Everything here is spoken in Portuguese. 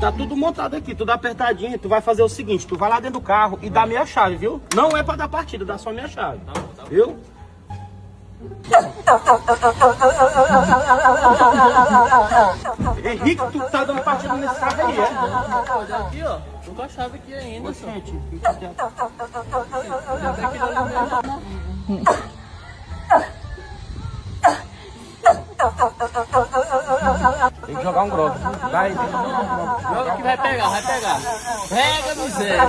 tá tudo montado aqui, tudo apertadinho. Tu vai fazer o seguinte, tu vai lá dentro do carro e dá minha chave, viu? Não é pra dar partida, dá só minha chave. Tá bom. Viu? Henrique, tu tá dando partida nesse carro aí, é? Olha aqui, ó. Tô com a chave aqui ainda. Ô, gente, fica quieto. Tem que jogar um grog. Vai, tem que jogar um grog. Joga que vai pegar, vai pegar. Pega, miséria.